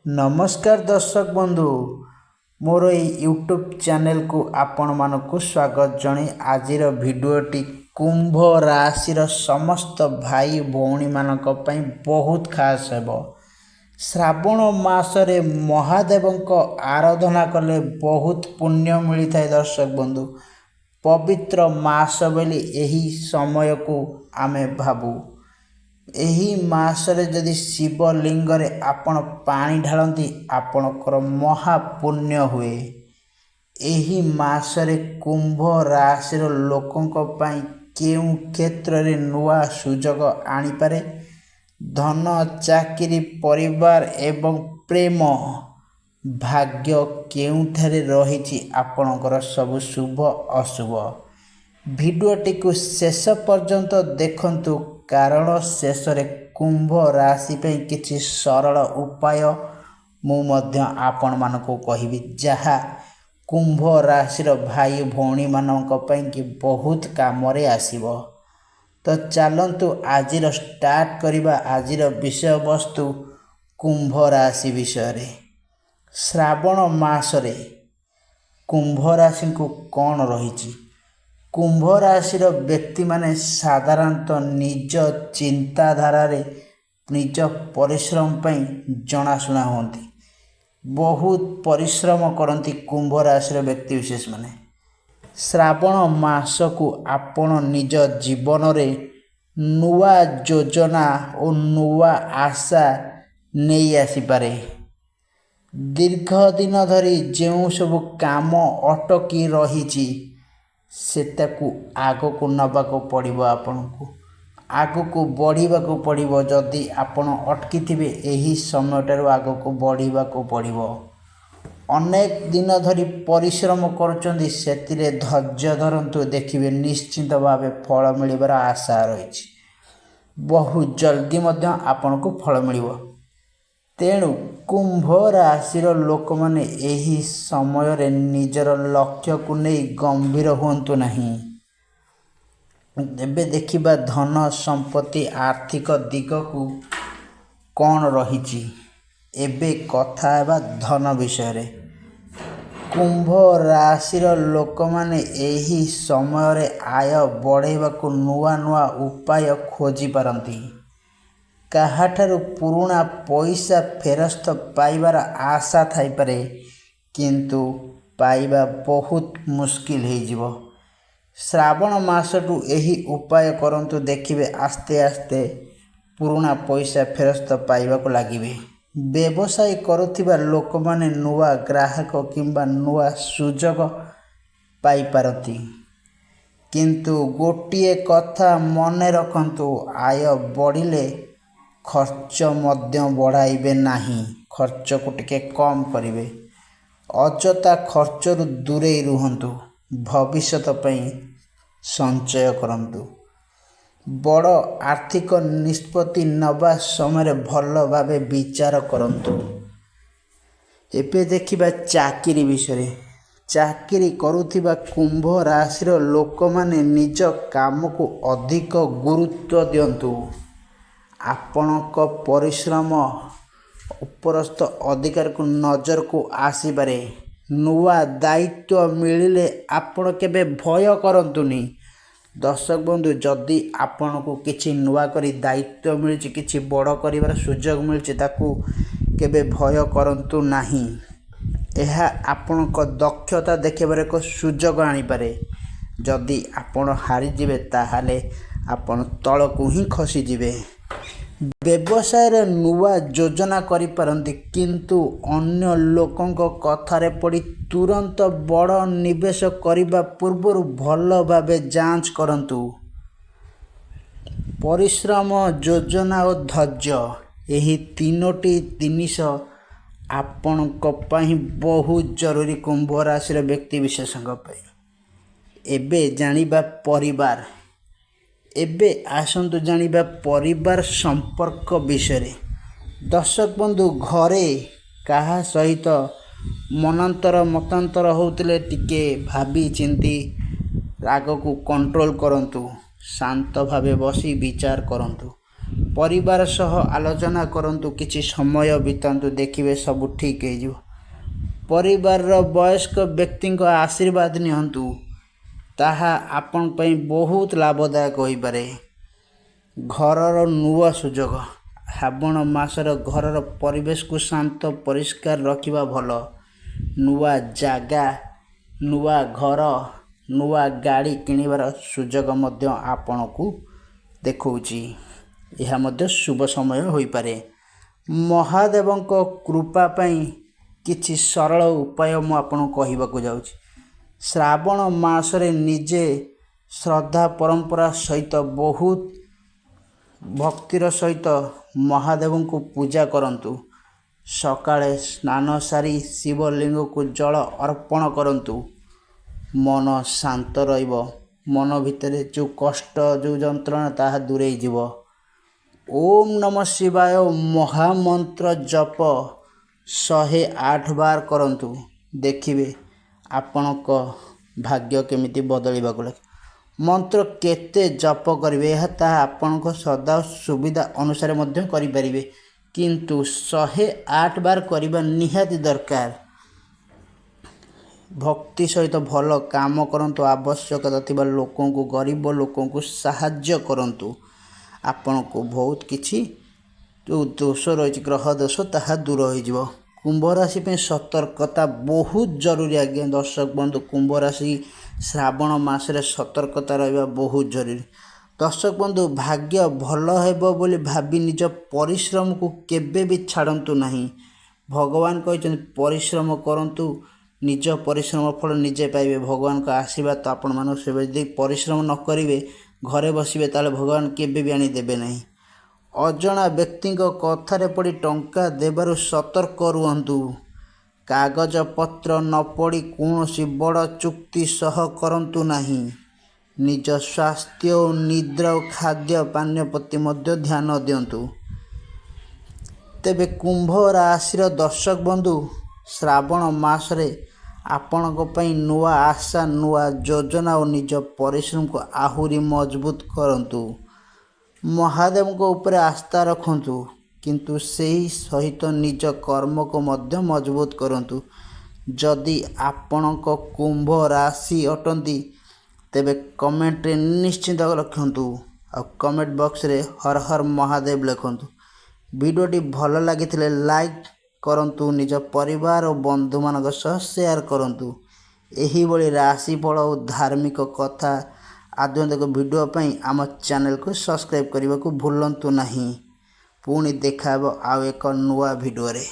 नमस्कार दर्शक बंधु मोर यूट्यूब चैनल को आपण मानक स्वागत जणे आजिर भिडियोटी कुंभ राशि समस्त भाई भौणी मानक पई बहुत खास हेबो। श्रावण मासरे महादेवंक आराधना कले बहुत पुण्य मिलता है। दर्शक बंधु पवित्र मास बोली एही समय को आमे भाबू। एही मासरे जदि शिवलिंग रे आपण पानी ढालती आपणकर महापुण्य हुए। एही मासरे कुंभ राशि लोकंक पई केउ क्षेत्र रे नुआ सुजोग आनी पारे। धन चाकरी परिवार एवं प्रेम भाग्य केउठारे रहिछि आपणकर सब शुभ अशुभ। भिडियोटी को शेष पर्यंत देखंतु कारण शेष रे कुंभ राशि पे किछि सरल उपाय मु मध्य आपण मानको कहिबी जहा कुंभ राशि भाई भौणी मानक पई कि बहुत काम रे आसीबो। तो चलंतु आजिर स्टार्ट करिबा। आजिर विषय वस्तु कुंभ राशि विषय रे। श्रावण मासरे कुंभ राशि को कौन रहिछि। कुंभ राशि व्यक्ति माने साधारणतः निज चिंताधारा रे निज परिश्रम पई जनाशुना होती। बहुत परिश्रम करती कुंभ राशि व्यक्ति विशेष माने। श्रावण मास को आपण निज जीवन रे नुआ योजना और नुआ आशा नहीं आसी पारे। दीर्घ दिन धरी जो सब काम अटकी रही सेटा को आग को नबा को पड़िबो। आपनको आग को बढ़िबा को पड़िबो। जदि आपण अटकी थिबे एही समयटारो आग को बढ़िबा को पड़िबो। अनेक दिन धरी परिश्रम करूचंदी सेतिरे धैर्य धरंतु देखिबे निश्चित भावे फल मिलिबार आशा रहिछि। बहुत जल्दी मध्य आपनको फल मिलिबो। तेणु कुंभ राशिर लोक माने एही समय रे निजर लक्ष्य को नहीं गंभीर होंतु नहीं। एबे देखिबा धन संपत्ति आर्थिक दिग को कौन रहिछि। एबे कथा हेबा धन विषय रे। कुंभ राशिर लोक माने एही समय रे आय बढ़ेबा को नुआ नुआ उपाय खोजी पारंती। काहाठारु पुराना पैसा फेरस्त पाइबार आशा थाई पारे किंतु पाइबा बहुत मुश्किल हो जिवो। श्रावण मासटू एही उपाय करंतु देखिबे आस्ते आस्ते पुराना पैसा फेरस्त पाइबा को लागिबे। व्यवसाय करुथिबा लोक माने नुआ ग्राहक किंबा नुआ सुजोग पाई पारती। किंतु गोटिए कथा मने रखंतु आय बढ़िले खर्च मध्य बढ़ाइबे नहीं। खर्च को टिके कम करिवे। अजता खर्चरु दूरे रुहंतु। भविष्यत पई संचय करंतु। बड़ आर्थिक निष्पत्ति नबा समय भल भावे विचार करंतु। एबे देखिबा चाकरी विषय। चाकरी करुथिबा कुंभ राशि लोक माने निज काम को अधिक गुरुत्व दियंतु। आपणक परिश्रम उपरस्थ अधिकार को नजर को आसीबारे। नुआ दायित्व मिलिले आपण केबे भय करंतुनी। दर्शक बंधु जदि आपण को किछि नुआ करी दायित्व मिलछि किछि बड़ करिवार सुजोग मिलछि ताकू केबे भय करंतु नाही। एहा आपणक दक्षता देखेबार एक सुजोग आनी पारे। जदि आपण हारि जिवे ताहाले आपण तळकू ही खसी जिवे। व्यवसाय रे नुआ योजना करि पारंती किंतु अन्य लोकंक कथारे पड़ी तुरंत बड़ निवेश करिबा पूर्व भल भावे जांच करंतु। परिश्रम योजना और धैर्य एही तीनोटी जिनिष आपणक पई बहुत जरूरी कुंभ राशि व्यक्ति विशेषज्ञ पई। एबे जानिबा परिवार। एबे आसंतु जानिबा परिवार संपर्क विषय। दर्शक बंधु घरे काहा सहित मनांतर मतांतर होतले टिके भाबी चिंती राग को कंट्रोल करंतु। शांत भावे बसी विचार करंतु। परिवार सह आलोचना करंतु किछि समय बितांतु देखिबे सब ठीक हो जिवो। परिवार वयस्क व्यक्ति आशीर्वाद नियंतु ताहा आपण पई बहुत लाभदायक होई पारे। घरर नुआ सुजोग श्रावण मासर घरर परिवेश को शांत परिष्कार रखिबा भल। नुआ जागा नुआ घर नुआ गाड़ी किणिबार सुजोग मध्य आपण को देखौची। यह मध्य शुभ समय होई पारे। महादेवंको कृपा पई किछि सरल उपाय मु आपण कहिबाकू जाउची। श्रावण मासरे निजे श्रद्धा परंपरा सहित बहुत भक्तिर सहित महादेव को पूजा करंतु। सकाळे स्नान सारी शिवलिंग को जल अर्पण करंतु। मन शांत रहिबो। मन भितरे जो कष्ट जो जंत्रणा ताहा दूरेई जिवो। ओम नमः शिवाय महामंत्र जप 108 बार करंतु। देखिबे आपणक भाग्य केमिति बदलिबाकू लागे। मंत्र केते जप करिवे यह ताहा आपणक सदा सुविधा अनुसार मध्य करि परिबे, किंतु 108 बार करिबा निहाती दरकार। भक्ति सहित भल काम करंतु। आवश्यकता थिबा लोकों को गरीब लोकों को साहाय्य करंतु। आपण को बहुत किछि जो दोष रही ग्रह दोष ताहा दूर हो जिवो। कुंभ राशि पे सतर्कता बहुत जरूरी आज्ञा दर्शक बंधु। कुंभ राशि श्रावण मासरे सतर्कता रहिबा बहुत जरूरी। दर्शक बंधु भाग्य भल हेबो बोली भाबी निज परिश्रम को केबे भी छाड़ंतु नहीं। भगवान कहते परिश्रम करंतु निज परिश्रम फल निजे पाइबे। भगवान का आशीर्वाद तो आपण मानक से यदि परिश्रम न करिवे घरे बसिबे ताले भगवान केबे भी आनी देबे नहीं। अजणा व्यक्ति कथारे पड़ी टंका देबारु सतर्क रुहंतु। कागज पत्र न पड़ी कौनसी बड़ चुक्ति सह करंतु नहीं। निज स्वास्थ्य निद्रा खाद्य पानीय प्रति मध्य ध्यान दियंतु। तेबे कुंभ राशि दर्शक बंधु श्रावण मासरे आपणक पई नुआ आशा नुआ योजना और निज परिश्रम को आहुरी मजबूत करंतु। महादेव को ऊपर आस्था रखंतु, किंतु सेही सहित निज कर्म को मध्य मजबूत करंतु। जदि आपणक कुंभ राशि अटंती तेबे कमेंट रे निश्चित रखंतु और कमेंट बॉक्स रे हर हर महादेव लिखंतु। वीडियोटी भल लगी लाइक करंतु। निज परिवार और बंधु मानक सह शेयर करंतु। एही बड़ी राशिफल और धार्मिक कथा आध्यात्मिक वीडियो पई आम चैनल को सब्सक्राइब करने को भूलंतु नहीं। पुणी देखा आउ एक नुआ वीडियो रे।